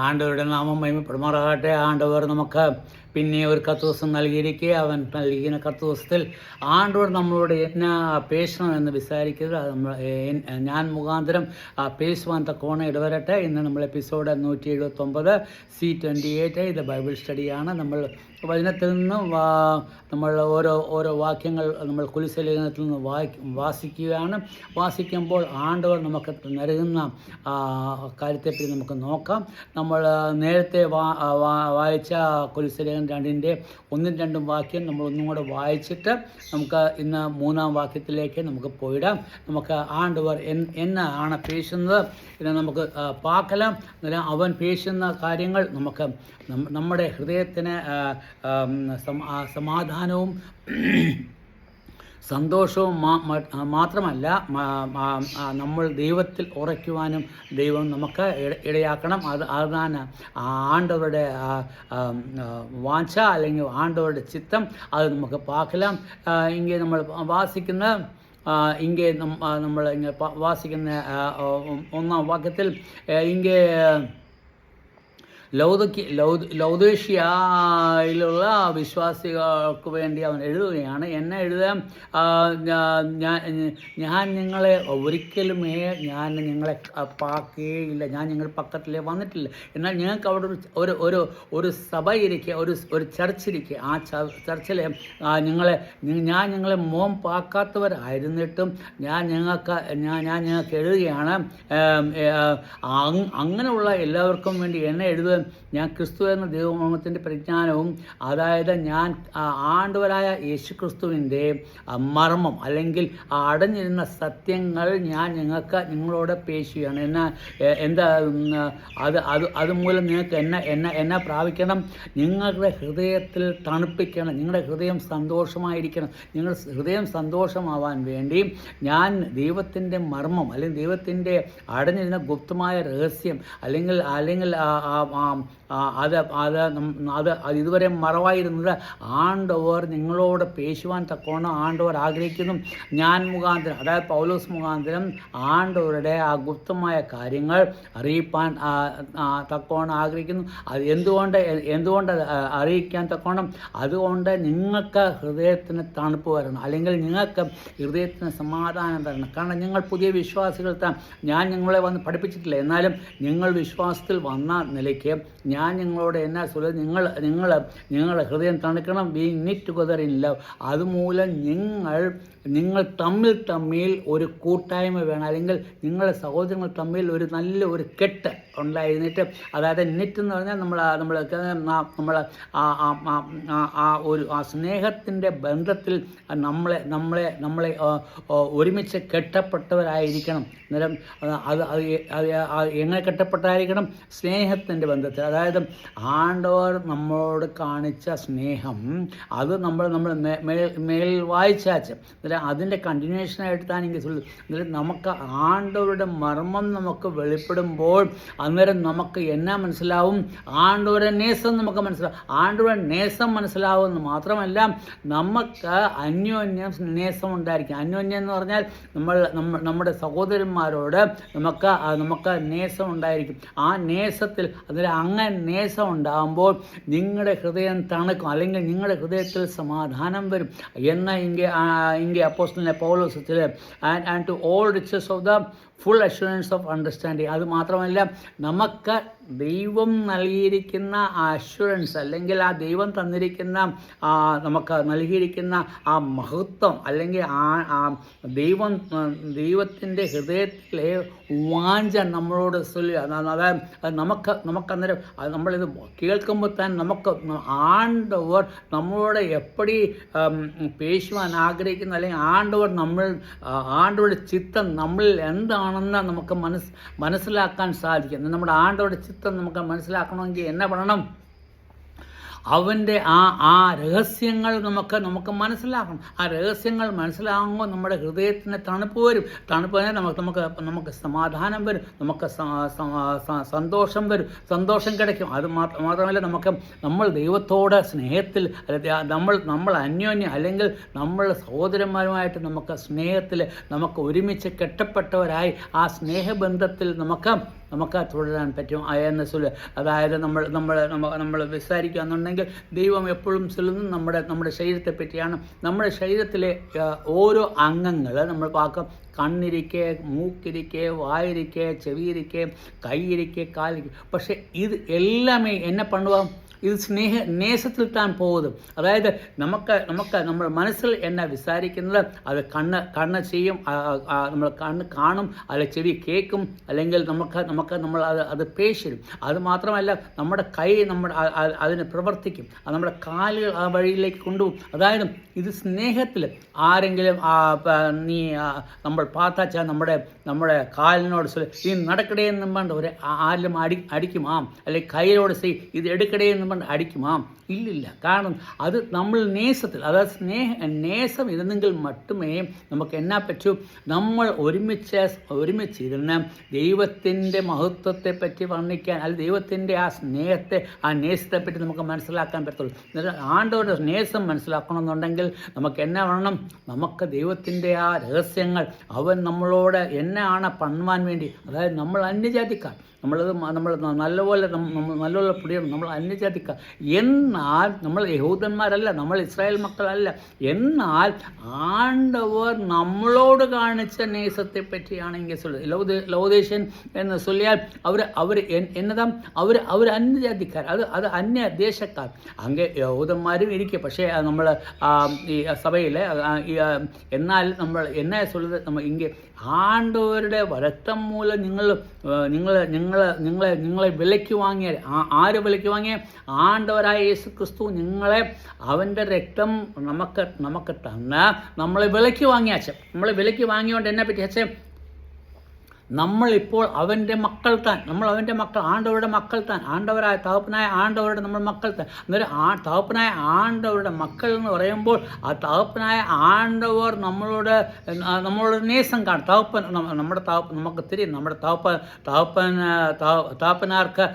ആണ്ടവരുടെ നാമം മഹിമപ്പെടുമാറാകട്ടെ. ആണ്ടവർ നമുക്ക് പിന്നെ ഒരു കർത്തൃദിവസം നൽകിയിരിക്കുക. അവൻ നൽകിയ കർത്തൃദിവസത്തിൽ ആണ്ടവർ നമ്മളോട് എന്നാ പേശണമെന്ന് വിചാരിക്കരുത്. അത് നമ്മൾ ഞാൻ മുഖാന്തരം പേശുവാൻ തക്കവണ്ണം ഇടവരട്ടെ. ഇന്ന് നമ്മൾ എപ്പിസോഡ് 179 C28. ഇത് ബൈബിൾ സ്റ്റഡിയാണ്. നമ്മൾ വചനത്തിൽ നിന്ന് നമ്മൾ ഓരോ വാക്യങ്ങൾ നമ്മൾ കുരിശലേഖനത്തിൽ നിന്ന് വാസിക്കുകയാണ്. വാസിക്കുമ്പോൾ ആണ്ടവർ നമുക്ക് നൽകുന്ന കാര്യത്തെപ്പറ്റി നമുക്ക് നോക്കാം. നമ്മൾ നേരത്തെ വായിച്ച കുരിശലേഖനം 2-ന്റെ 1-2 വാക്യം നമ്മൾ ഒന്നും കൂടെ വായിച്ചിട്ട് നമുക്ക് ഇന്ന് 3-ാം വാക്യത്തിലേക്ക് നമുക്ക് പോയിടാം. നമുക്ക് ആണ്ടവർ എന്നാണ് പേശുന്നത് എന്ന് നമുക്ക് പാക്കലാം. അവൻ പേശുന്ന കാര്യങ്ങൾ നമുക്ക് നമ്മുടെ ഹൃദയത്തിന് സമാധാനവും സന്തോഷവും മാത്രമല്ല, നമ്മൾ ദൈവത്തിൽ ഉറയ്ക്കുവാനും ദൈവം നമുക്ക് ഇടയാക്കണം. അതാണ് ആണ്ടവരുടെ വാഞ്ച അല്ലെങ്കിൽ ആണ്ടവരുടെ ചിത്തം. അത് നമുക്ക് പാക്കലാം. ഇങ്ങനെ നമ്മൾ വാസിക്കുന്ന നമ്മൾ ഇങ്ങനെ വാസിക്കുന്ന 1-ാം വാക്യത്തിൽ ഇങ്ങനെ ലൗദേഷ്യയിലുള്ള വിശ്വാസികൾക്ക് വേണ്ടി അവൻ എഴുതുകയാണ്. എന്നെ എഴുതാൻ ഞാൻ നിങ്ങളെ ഒരിക്കലുമേ നിങ്ങളെ പാക്കുകയില്ല, ഞാൻ നിങ്ങളുടെ പക്കത്തിലേ വന്നിട്ടില്ല. എന്നാൽ ഞങ്ങൾക്ക് അവിടെ ഒരു സഭ ഇരിക്കുക, ഒരു ചർച്ചിരിക്കുക. ആ ചർച്ചിലെ ഞാൻ നിങ്ങളെ മോം പാക്കാത്തവരായിരുന്നിട്ടും ഞാൻ ഞങ്ങൾക്ക് എഴുതുകയാണ്. അങ്ങനെയുള്ള എല്ലാവർക്കും വേണ്ടി എന്നെ എഴുതാൻ ഞാൻ ക്രിസ്തു എന്ന ദൈവനാമത്തിൻ്റെ പ്രജ്ഞാനവും, അതായത് ഞാൻ ആണ്ടവരായ യേശു ക്രിസ്തുവിൻ്റെ മർമ്മം അല്ലെങ്കിൽ അടഞ്ഞിരുന്ന സത്യങ്ങൾ ഞാൻ നിങ്ങളോട് പേശുകയാണ്. അതുമൂലം നിങ്ങൾക്ക് എന്നെ പ്രാപിക്കണം. നിങ്ങളുടെ ഹൃദയത്തിൽ തണുപ്പിക്കണം. നിങ്ങളുടെ ഹൃദയം സന്തോഷമായിരിക്കണം. നിങ്ങളുടെ ഹൃദയം സന്തോഷമാവാൻ വേണ്ടി ഞാൻ ദൈവത്തിൻ്റെ മർമ്മം അല്ലെങ്കിൽ ദൈവത്തിൻ്റെ അടഞ്ഞിരുന്ന ഗുപ്തമായ രഹസ്യം അല്ലെങ്കിൽ അത് ഇതുവരെ മറവായിരുന്നത് ആണ്ടവർ നിങ്ങളോട് പേശുവാൻ തക്കവണ്ണം ആണ്ടവർ ആഗ്രഹിക്കുന്നു. ഞാൻ മുഖാന്തരം, അതായത് പൗലോസ് മുഖാന്തരം ആണ്ടവരുടെ ആ ഗുപ്തമായ കാര്യങ്ങൾ അറിയിപ്പാൻ തക്കവണ്ണം ആഗ്രഹിക്കുന്നു. അത് എന്തുകൊണ്ട് അറിയിക്കാൻ തക്കവണ്ണം? അതുകൊണ്ട് നിങ്ങൾക്ക് ഹൃദയത്തിന് തണുപ്പ് വരണം, അല്ലെങ്കിൽ നിങ്ങൾക്ക് ഹൃദയത്തിന് സമാധാനം തരണം. കാരണം നിങ്ങൾ പുതിയ വിശ്വാസികൾ ഞാൻ നിങ്ങളെ വന്ന് പഠിപ്പിച്ചിട്ടില്ല. എന്നാലും നിങ്ങൾ വിശ്വാസത്തിൽ വന്ന നിലയ്ക്ക് ഞാൻ നിങ്ങളോട് എന്നാ சொல்லுது, നിങ്ങളുടെ ഹൃദയം തണുക്കണം. Being knit together in love. അതുമൂലം നിങ്ങൾ തമ്മിൽ ഒരു കൂട്ടായ്മ വേണം, അല്ലെങ്കിൽ നിങ്ങളുടെ സഹോദരങ്ങൾ തമ്മിൽ ഒരു നല്ല ഒരു കെട്ട് ഉണ്ടായിരുന്നിട്ട്, അതായത് നെറ്റ് എന്ന് പറഞ്ഞാൽ നമ്മൾ ആ സ്നേഹത്തിൻ്റെ ബന്ധത്തിൽ നമ്മളെ ഒരുമിച്ച് കെട്ടപ്പെട്ടവരായിരിക്കണം. അന്നേരം അത് എങ്ങനെ കെട്ടപ്പെട്ടായിരിക്കണം? സ്നേഹത്തിൻ്റെ ബന്ധത്തിൽ. അതായത് ആണ്ടവർ നമ്മളോട് കാണിച്ച സ്നേഹം അത് നമ്മൾ മേൽ വായിച്ചാച്ച് അതിൻ്റെ കണ്ടിന്യൂഷനായിട്ട് എനിക്ക് നമുക്ക് ആണ്ടവരുടെ മർമ്മം നമുക്ക് വെളിപ്പെടുമ്പോൾ അന്നേരം നമുക്ക് എന്നാ മനസ്സിലാവും? ആണ്ടവരുടെ നേസം നമുക്ക് മനസ്സിലാവും. ആണ്ടവരുടെ നേസം മനസ്സിലാവുമെന്ന് മാത്രമല്ല, നമുക്ക് അന്യോന്യം നേസം ഉണ്ടായിരിക്കും. അന്യോന്യം എന്ന് പറഞ്ഞാൽ നമ്മുടെ സഹോദരന്മാരോട് നമുക്ക് നേസം ഉണ്ടായിരിക്കും. ആ നേസത്തിൽ അങ്ങനെ നേസം ഉണ്ടാകുമ്പോൾ നിങ്ങളുടെ ഹൃദയം തണുക്കും, അല്ലെങ്കിൽ നിങ്ങളുടെ ഹൃദയത്തിൽ സമാധാനം വരും എന്ന് ഇங்கே അപ്പോസ്തലനായ Paulos and to all riches of the full assurance of understanding. അത് മാത്രമല്ല, നമുക്ക് ദൈവം നൽകിയിരിക്കുന്ന ആ അഷ്വറൻസ് അല്ലെങ്കിൽ ആ ദൈവം തന്നിരിക്കുന്ന നമുക്ക് നൽകിയിരിക്കുന്ന ആ മഹത്വം അല്ലെങ്കിൽ ദൈവത്തിൻ്റെ ഹൃദയത്തിലെ വാഞ്ച നമ്മളോട് അതായത് നമുക്കന്നേരം നമ്മളിത് കേൾക്കുമ്പോൾ തന്നെ നമുക്ക് ആണ്ടവർ നമ്മളോട് എപ്പടി പേശുവാൻ ആഗ്രഹിക്കുന്നു, അല്ലെങ്കിൽ ആണ്ടവരുടെ ചിത്തം നമ്മളിൽ എന്താണെന്ന് നമുക്ക് മനസ്സിലാക്കാൻ സാധിക്കും. നമ്മുടെ ആണ്ടവരുടെ ചിത്തം നമുക്ക് മനസ്സിലാക്കണമെങ്കിൽ എന്നാ പറയണം? അവൻ്റെ ആ രഹസ്യങ്ങൾ നമുക്ക് മനസ്സിലാക്കണം. ആ രഹസ്യങ്ങൾ മനസ്സിലാകുമ്പോൾ നമ്മുടെ ഹൃദയത്തിന് തണുപ്പ് വരും. തണുപ്പ് തന്നെ നമുക്ക് സമാധാനം വരും, നമുക്ക് സന്തോഷം വരും, സന്തോഷം കിടക്കും. അത് മാത്രമല്ല, നമ്മൾ ദൈവത്തോട് സ്നേഹത്തിൽ, നമ്മൾ അന്യോന്യം അല്ലെങ്കിൽ നമ്മൾ സഹോദരന്മാരുമായിട്ട് നമുക്ക് സ്നേഹത്തിൽ നമുക്ക് ഒരുമിച്ച് കെട്ടപ്പെട്ടവരായി ആ സ്നേഹബന്ധത്തിൽ നമുക്ക് നമുക്ക് തുടരാൻ പറ്റും എന്ന് ചൊല്ലുക. അതായത് നമ്മൾ വിസാരിക്കുകയെന്നുണ്ടെങ്കിൽ ദൈവം എപ്പോഴും ചൊല്ലുന്നത് നമ്മുടെ ശരീരത്തെ പറ്റിയാണ്. നമ്മുടെ ശരീരത്തിലെ ഓരോ അംഗങ്ങൾ നമ്മൾ പാകം കണ്ണിരിക്കെ, മൂക്കിരിക്കെ, വായിരിക്കെ, ചെവിയിരിക്കെ, കൈയിരിക്കെ, കാലിരിക്കെ. പക്ഷേ ഇത് എല്ലാമേ എന്നെ பண்ணுவோம், ഇത് നേസത്തിൽ താൻ പോകുന്നത്. അതായത് നമ്മൾ മനസ്സിൽ എന്നെ വിസാരിക്കുന്നത് അത് കണ്ണ് ചെയ്യും, നമ്മൾ കണ്ണ് കാണും, അല്ലെ ചെവി കേൾക്കും, അല്ലെങ്കിൽ നമ്മൾ അത് പേശിരും. അത് മാത്രമല്ല നമ്മുടെ കൈ അതിന് പ്രവർത്തിക്കും, അത് നമ്മുടെ കാലുകൾ ആ വഴിയിലേക്ക് കൊണ്ടുപോകും. അതായത് ഇത് സ്നേഹത്തിൽ ആരെങ്കിലും നമ്മൾ പാത്താച്ചാൽ നമ്മുടെ കാലിനോട് ഈ നടക്കടേ എന്നും പറഞ്ഞ ആരിലും അടിക്കുമാ, അല്ലെങ്കിൽ കയ്യിലോട് ഇത് എടുക്കടേ എന്നും അടിക്കുമാ? ഇല്ലില്ല. കാരണം അത് നമ്മൾ നേസത്തിൽ, അതായത് നേസം ഇരുന്നെങ്കിൽ മാത്രമേ നമുക്ക് എന്നാ പറ്റൂ, നമ്മൾ ഒരുമിച്ചിരുന്ന് ദൈവത്തിൻ്റെ മഹത്വത്തെ പറ്റി വർണ്ണിക്കാൻ, അല്ലെങ്കിൽ ദൈവത്തിൻ്റെ ആ സ്നേഹത്തെ, ആ നേസത്തെ പറ്റി നമുക്ക് മനസ്സിലാക്കാൻ പറ്റുള്ളൂ. ആണ്ടവരുടെ നേസം മനസ്സിലാക്കണമെന്നുണ്ടെങ്കിൽ നമുക്ക് എന്നാ വേണം, നമുക്ക് ദൈവത്തിൻ്റെ ആ രഹസ്യങ്ങൾ അവൻ നമ്മളോട് എന്നാണ് പണുവാൻ വേണ്ടി, അതായത് നമ്മൾ അന്യജാതിക്കാർ, നമ്മൾ നല്ലപോലെ പിടിയണം, നമ്മൾ അന്യജാതിക്കാർ. എന്നാൽ നമ്മൾ യഹൂദന്മാരല്ല, നമ്മൾ ഇസ്രായേൽ മക്കളല്ല. എന്നാൽ ആണ്ടവർ നമ്മളോട് കാണിച്ച നേസത്തെ പറ്റിയാണെങ്കിൽ ലൗദേശൻ എന്ന് ചൊല്ലിയാൽ അവർ എന്നതാ, അവർ അന്യജാതിക്കാർ, അത് അന്യദേശക്കാർ. അങ്ങ് യഹൂദന്മാരും ഇരിക്കുക, പക്ഷേ നമ്മൾ ഈ സഭയിൽ എന്നാൽ നമ്മൾ എന്നാ ചൊല്ലുന്നത്, നമ്മൾ ഇങ്ങനെ ആണ്ടവരുടെ രക്തം മൂലം നിങ്ങളെ വിലയ്ക്ക് വാങ്ങിയ, ആര് വിലയ്ക്ക് വാങ്ങിയ? ആണ്ടവരായ യേശു ക്രിസ്തു നിങ്ങളെ അവൻ്റെ രക്തം നമുക്ക് തന്ന് നമ്മളെ വിലയ്ക്ക് വാങ്ങിയാച്ച. നമ്മളെ വിലയ്ക്ക് വാങ്ങിയോണ്ട് എന്നെ പറ്റി അച്ഛൻ, നമ്മളിപ്പോൾ അവൻ്റെ മക്കൾ താൻ, നമ്മൾ അവൻ്റെ മക്കൾ, ആണ്ടവരുടെ മക്കൾ താൻ, ആണ്ടവരായ തകപ്പനായ ആണ്ടവരുടെ നമ്മൾ മക്കൾ താൻ. അന്നേരം തകപ്പനായ ആണ്ടവരുടെ മക്കൾ എന്ന് പറയുമ്പോൾ ആ തകപ്പനായ ആണ്ടവർ നമ്മളോട് നേസം കാണും. നമ്മുടെ നമുക്ക് തിരിയും, നമ്മുടെ തകപ്പനാർക്ക്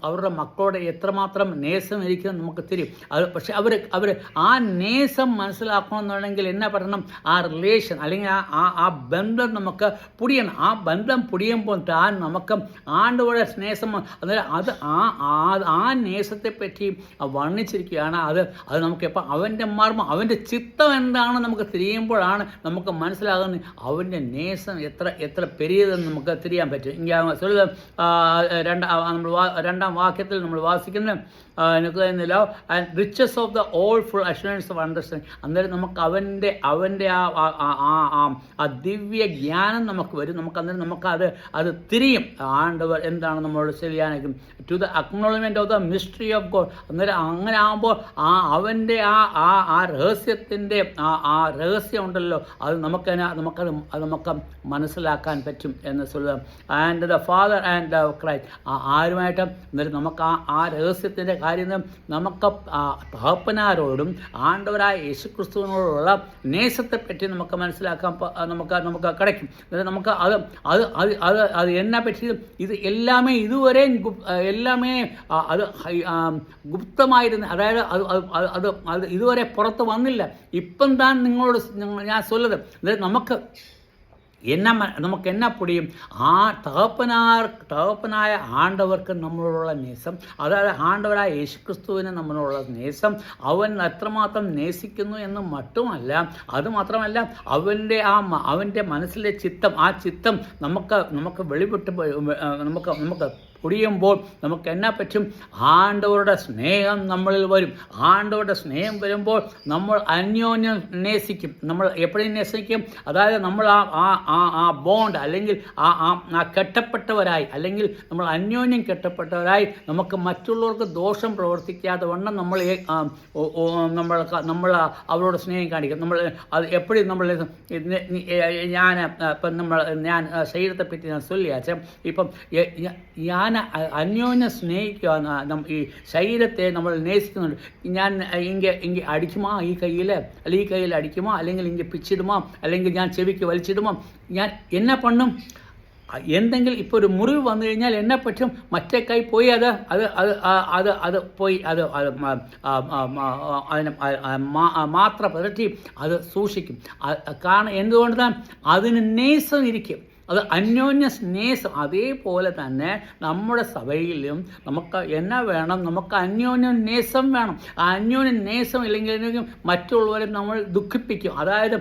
അവരുടെ മക്കളോട് എത്രമാത്രം നേസം ഇരിക്കുന്നത് നമുക്ക് തിരിയും. അത് പക്ഷെ അവർ ആ നേസം മനസ്സിലാക്കണമെന്നുണ്ടെങ്കിൽ എന്നാ പറയണം, ആ റിലേഷൻ അല്ലെങ്കിൽ ആ ബന്ധം നമുക്ക് പുടിയണം. ആ ബന്ധം പുടിയുമ്പോൾ താൻ നമുക്ക് ആണ്ടവരുടെ സ്നേഹം, അതായത് ആ നേസത്തെ പറ്റി വർണ്ണിച്ചിരിക്കുകയാണ്. അത് നമുക്ക് എപ്പോൾ അവൻ്റെ മർമ്മം, അവൻ്റെ ചിത്തം എന്താണെന്ന് നമുക്ക് തിരിയുമ്പോഴാണ് നമുക്ക് മനസ്സിലാകുന്നത് അവൻ്റെ നേസം എത്ര പെരിയതെന്ന് നമുക്ക് തിരിയാൻ പറ്റും. ഇങ്ങനെ രണ്ടാം വാക്യത്തിൽ നമ്മൾ വാസിക്കുന്നത് love and riches of the all full assurance of understanding. അന്നേരം നമുക്ക് അവൻ്റെ ആ ദിവ്യ ജ്ഞാനം നമുക്ക് വരും. നമുക്ക് അത് തിരിയും. ആണ്ടവർ എന്താണ് നമ്മളോട് ചെയ്യാനായിരിക്കും, to the acknowledgement of the mystery of God. അന്നേരം അങ്ങനെ ആകുമ്പോൾ അവൻ്റെ ആ രഹസ്യത്തിൻ്റെ ആ രഹസ്യം ഉണ്ടല്ലോ, അത് നമുക്ക് മനസ്സിലാക്കാൻ പറ്റും എന്ന് ചൊല്ലുക. And the father and the Christ, ആരുമായിട്ട് അന്നേരം നമുക്ക് ആ രഹസ്യത്തിൻ്റെ കാര്യം നമുക്ക് തഹപ്പനാരോടും ആണ്ടവരായ യേശുക്രിസ്തുവിനോടുള്ള നേസത്തെപ്പറ്റി നമുക്ക് മനസ്സിലാക്കാൻ നമുക്ക് கிடைக்கும். നമുക്ക് അത് എന്നാ പറ്റി, ഇത് എല്ലാമേ ഇതുവരെ എല്ലാമേ അത് ഗുപ്തമായിരുന്നു. അതായത് അത് ഇതുവരെ പുറത്ത് വന്നില്ല. ഇപ്പം താൻ നിങ്ങളോട് ഞാൻ ചൊല്ലത്. നമുക്ക് എന്നാ പൊടിയും ആ തകപ്പനായ ആണ്ടവർക്ക് നമ്മളോടുള്ള നേസം, അതായത് ആണ്ടവരായ യേശുക്രിസ്തുവിന് നമ്മളോടുള്ള നേസം അവൻ എത്രമാത്രം നേസിക്കുന്നു എന്ന് മറ്റുമല്ല, അതുമാത്രമല്ല അവൻ്റെ മനസ്സിലെ ചിത്തം, ആ ചിത്തം നമുക്ക് വെളിപ്പെട്ട് നമുക്ക് പൊടിയുമ്പോൾ നമുക്ക് എന്നാ പറ്റും, ആണ്ടവരുടെ സ്നേഹം നമ്മളിൽ വരും. ആണ്ടവരുടെ സ്നേഹം വരുമ്പോൾ നമ്മൾ അന്യോന്യം നേസിക്കും. നമ്മൾ എപ്പോഴും നേസിക്കും, അതായത് നമ്മൾ ആ ബോണ്ട് അല്ലെങ്കിൽ ആ കെട്ടപ്പെട്ടവരായി, അല്ലെങ്കിൽ നമ്മൾ അന്യോന്യം കെട്ടപ്പെട്ടവരായി നമുക്ക് മറ്റുള്ളവർക്ക് ദോഷം പ്രവർത്തിക്കാതെ വണ്ണം നമ്മൾ അവരോട് സ്നേഹം കാണിക്കും. അത് എപ്പോഴും ഞാൻ ശരീരത്തെ പറ്റി ഞാൻ ചൊല്ലിയാച്ച, ഇപ്പം ഞാൻ അന്യോന്യം സ്നേഹിക്കുക, ഈ ശരീരത്തെ നമ്മൾ നേസിക്കുന്നുണ്ട്. ഞാൻ ഇങ്ങനെ അടിക്കുമോ ഈ കയ്യിൽ, അല്ലെങ്കിൽ ഈ കയ്യിൽ അടിക്കുമോ, അല്ലെങ്കിൽ ഇങ്ങനെ പിച്ചിടുമോ, അല്ലെങ്കിൽ ഞാൻ ചെവിക്ക് വലിച്ചിടുമോ, ഞാൻ എന്നാ പണ്ണും. എന്തെങ്കിലും ഇപ്പോൾ ഒരു മുറിവ് വന്നു കഴിഞ്ഞാൽ എന്നെ പറ്റും, മറ്റേ കൈ പോയി അത് പോയി അതിനെ മാത്ര പുരട്ടി അത് സൂക്ഷിക്കും. കാരണം എന്തുകൊണ്ട് താൻ അതിന് നേസം ഇരിക്കും. അത് അന്യോന്യ സ്നേഹം. അതേപോലെ തന്നെ നമ്മുടെ സഭയിലും നമുക്ക് എന്നാ വേണം? നമുക്ക് അന്യോന്യ നേസം വേണം. ആ അന്യോന്യ നേസം ഇല്ലെങ്കിൽ മറ്റുള്ളവരെ നമ്മൾ ദുഃഖിപ്പിക്കും. അതായത്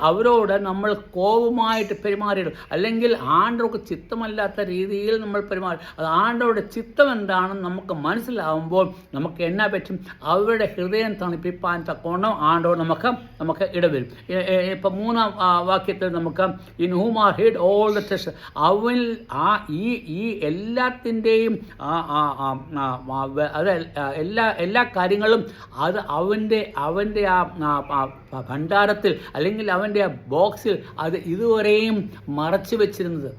അവരോട് നമ്മൾ കോപമായിട്ട് പെരുമാറിയിടും, അല്ലെങ്കിൽ ആണ്ടവർക്ക് ചിത്തമല്ലാത്ത രീതിയിൽ നമ്മൾ പെരുമാറും. അത് ആണ്ടവരുടെ ചിത്തം എന്താണെന്ന് നമുക്ക് മനസ്സിലാവുമ്പോൾ നമുക്ക് എന്നാ പറ്റും? അവരുടെ ഹൃദയം തണുപ്പിപ്പാൻ തക്കോണം ആണ്ടവർ നമുക്ക് ഇടവരും. ഇപ്പം 3-ാം വാക്യത്തിൽ നമുക്ക് in whom are hid all the treasure, അവൻ ഈ എല്ലാത്തിൻ്റെയും അത് എല്ലാ കാര്യങ്ങളും അത് അവൻ്റെ ആ ഭണ്ഡാരത്തിൽ അല്ലെങ്കിൽ അവൻ്റെ ആ ബോക്സിൽ അത് ഇതുവരെയും മറച്ചു വെച്ചിരുന്നത്.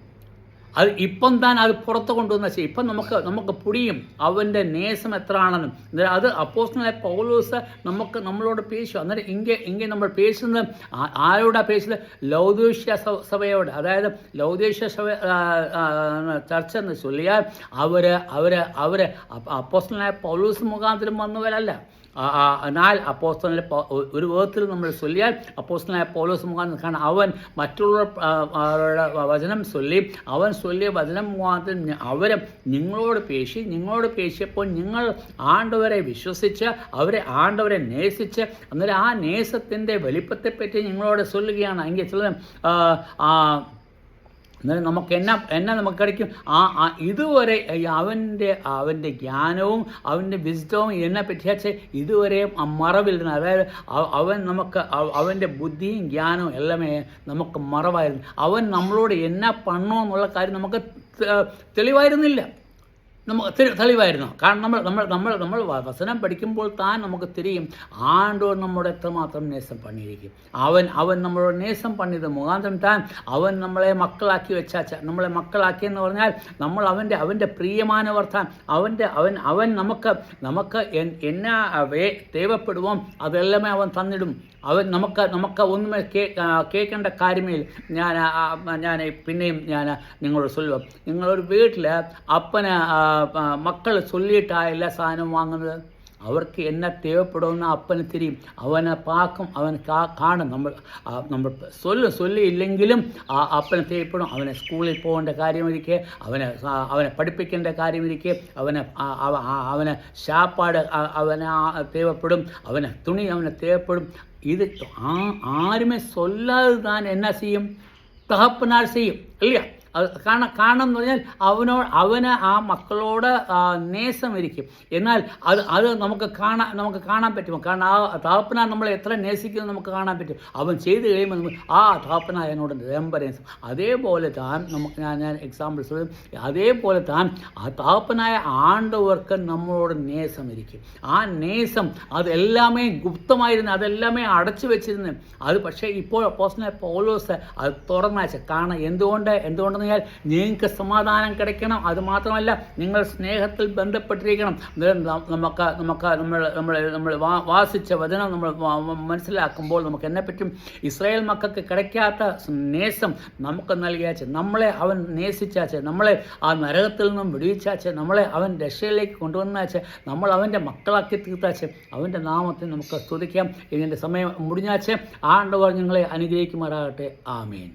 അത് ഇപ്പം താൻ അത് പുറത്ത് കൊണ്ടുവന്ന ശരി ഇപ്പം നമുക്ക് പുടിയും അവൻ്റെ നേസം എത്ര ആണെന്നും. അത് അപ്പോസ്തലനായ പൗലോസ് നമ്മളോട് പേശു. അന്നേരം ഇങ്ങനെ നമ്മൾ പേശുന്നത് ആരോടാ പേശുന്നത്? ലൗദീഷ്യ സഭയോട്. അതായത് ലൗദീഷ്യ സഭ ചർച്ച എന്ന് ചൊല്ലിയാൽ അവർ അപ്പോസ്തലനായ പൗലോസ് മുഖാന്തരം വന്നവരല്ല. എന്നാൽ അപ്പോസ്തലനെ ഒരു വിധത്തിൽ നമ്മൾ ചൊല്ലിയാൽ അപ്പോസ്തലനായ പൗലോസ് മുഖാന്തരം. കാരണം അവൻ മറ്റുള്ളവരുടെ വചനം ചൊല്ലി, അവൻ ചൊല്ലിയ വചനം മുഖാന്തരം അവരെ നിങ്ങളോട് പേശിയപ്പോൾ നിങ്ങൾ ആണ്ടവരെ വിശ്വസിച്ച് അവരെ നേസിച്ച് അന്നേരം ആ നേസത്തിൻ്റെ വലിപ്പത്തെപ്പറ്റി നിങ്ങളോട് ചൊല്ലുകയാണ്. എങ്കിൽ ചില എന്നാലും നമുക്ക് നമുക്ക് കിടക്കും? ഇതുവരെ അവൻ്റെ ജ്ഞാനവും അവൻ്റെ വിസ്ഡവും എന്നെ പറ്റിയാച്ച് ഇതുവരെയും മറവിരുന്നു. അതായത് അവൻ്റെ ബുദ്ധിയും ജ്ഞാനവും എല്ലാമേ നമുക്ക് മറവായിരുന്നു. അവൻ നമ്മളോട് എന്നാ പണോ എന്നുള്ള കാര്യം നമുക്ക് തെളിവായിരുന്നില്ല. തെളിവായിരുന്നു. കാരണം നമ്മൾ വചനം പഠിക്കുമ്പോൾ താൻ നമുക്ക് തിരിയും ആണ്ടോട് നമ്മോട് എത്രമാത്രം നേസം പണിയിരിക്കും. അവൻ നമ്മളോട് നേസം പണിയത് മുഖാന്തരം താൻ അവൻ നമ്മളെ മക്കളാക്കി നമ്മളെ മക്കളാക്കിയെന്ന് പറഞ്ഞാൽ നമ്മൾ അവൻ്റെ പ്രിയമാനവർത്താൻ അവൻ നമുക്ക് എന്നാ തേവപ്പെടുമോ അതെല്ലാമേ അവൻ തന്നിടും. നമുക്ക് ഒന്നുമേ കേൾക്കേണ്ട കാര്യമേ. ഞാൻ പിന്നെയും നിങ്ങളോട് ചൊല്ലുക, നിങ്ങളൊരു വീട്ടിൽ അപ്പന് മക്കൾ ചൊല്ലിയിട്ടാ എല്ലാ സാധനവും വാങ്ങുന്നത്. അവർക്ക് എന്നെ തേവപ്പെടുമെന്ന് അപ്പന് തിരിയും. അവനെ പാക്കും, അവൻ കാണും. നമ്മൾ ചൊല്ലിയില്ലെങ്കിലും അപ്പനെ തേവപ്പെടും. അവനെ സ്കൂളിൽ പോകേണ്ട കാര്യമിരിക്കെ, അവനെ പഠിപ്പിക്കേണ്ട കാര്യമിരിക്കെ, അവനെ ശാപ്പാട് അവനെ തേവപ്പെടും, അവനെ തുണി അവനെ തേവപ്പെടും. ഇത് ആരുമേ ചൊല്ലാതെ താൻ എന്നാ ചെയ്യും? തഹപ്പനാൽ ചെയ്യും ഇല്ല. അത് കാരണം എന്ന് പറഞ്ഞാൽ അവന് ആ മക്കളോട് നേസം ഇരിക്കും. എന്നാൽ അത് നമുക്ക് കാണാൻ പറ്റുമോ? കാരണം ആ തഹപ്പനാർ നമ്മളെ എത്ര നേസിക്കുന്നത് നമുക്ക് കാണാൻ പറ്റും. അവൻ ചെയ്ത് കഴിയുമ്പോൾ നമുക്ക് തഹപ്പനാർ എന്നോട് രമ്പരേസം. അതേപോലെ താൻ ഞാൻ എക്സാമ്പിൾസ് പറയും. അതേപോലെ താൻ ആ തഹപ്പനായ ആണ്ടവർക്ക് നമ്മളോട് നേസം ഇരിക്കും. ആ നേസം അതെല്ലാമേ ഗുപ്തമായിരുന്നു, അതെല്ലാമേ അടച്ചു വെച്ചിരുന്നു. അത് പക്ഷേ ഇപ്പോൾ അപ്പോസ്തലനായ പൗലോസ് അത് തുറന്നയച്ച. കാരണം എന്തുകൊണ്ടെന്ന് നിങ്ങൾക്ക് സമാധാനം கிடைക്കണം. അതുമാത്രമല്ല നിങ്ങൾ സ്നേഹത്തിൽ ബന്ധപ്പെട്ടിരിക്കണം. നമ്മൾ വാസിച്ച വചനം നമ്മൾ മനസ്സിലാക്കുമ്പോൾ നമുക്ക് എന്നെ പറ്റും? ഇസ്രായേൽ മക്കൾക്ക് கிடைക്കാത്ത നേസം നമുക്ക് നൽകിയാച്ച്, നമ്മളെ അവൻ നേസിച്ചാച്ച്, നമ്മളെ ആ നരകത്തിൽ നിന്നും വിടുവിച്ചാച്ച്, നമ്മളെ അവൻ രക്ഷയിലേക്ക് കൊണ്ടുവന്നാച്ച്, നമ്മൾ അവൻ്റെ മക്കളാക്കി തീർത്താച്ച്, അവൻ്റെ നാമത്തിൽ നമുക്ക് സ്തുതിക്കാം. ഇതിൻ്റെ സമയം മുടിഞ്ഞാച്ച് ആണ്ടവർ നിങ്ങളെ അനുഗ്രഹിക്കുമാറാകട്ടെ. ആമേൻ.